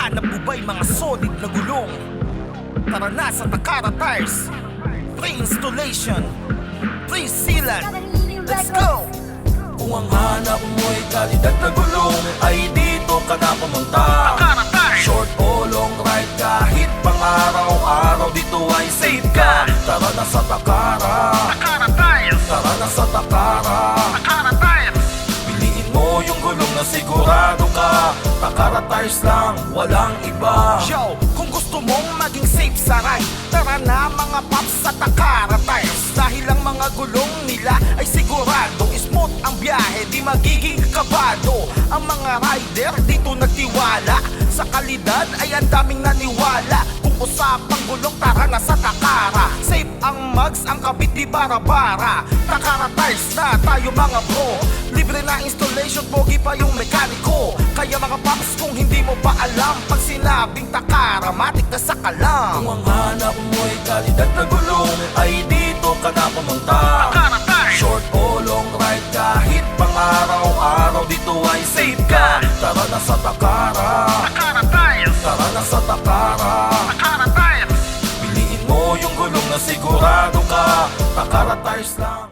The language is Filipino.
Hanap mo ba'y mga solid na gulong? Tara na sa Takara Tires. Free installation, free sealant. Let's go! Kung ang hanap mo'y kalidad na gulong, ay dito ka na pumunta. Takara Tires. Short o long ride, kahit pang araw-araw, dito ay safe ka. Tara na sa Takara, Takara Tires. tara na sa Takara. Takara Tires. Piliin mo yung gulong na sigurado ka. Takara Tires lang, walang iba. Yo, kung gusto mong maging safe sa ride, tara na mga paps sa Takara Tires. Dahil ang mga gulong nila ay siguradong smooth ang biyahe, di magiging kabado. Ang mga rider dito nagtiwala, sa kalidad ay ang daming naniwala. Kung usapang gulong, tara na sa Takara. Safe ang mugs, ang kabit di bara-bara. Takara Tires na tayo mga bro. Libre na installation, pogi pa yung mekaniko. Kaya mga paps, kung hindi mo pa alam, pag sinabing Takara, matik na sa kalam. Kung ang hanap mo'y kalidad na gulong, ay dito ka na pumunta. Takara Tires. Short o long ride, kahit pang araw-araw, dito ay safe ka. Tara na sa Takara, Takara Tires. tara na sa Takara. Takara Tires. Piliin mo yung gulong na sigurado ka. Takara Tires lang.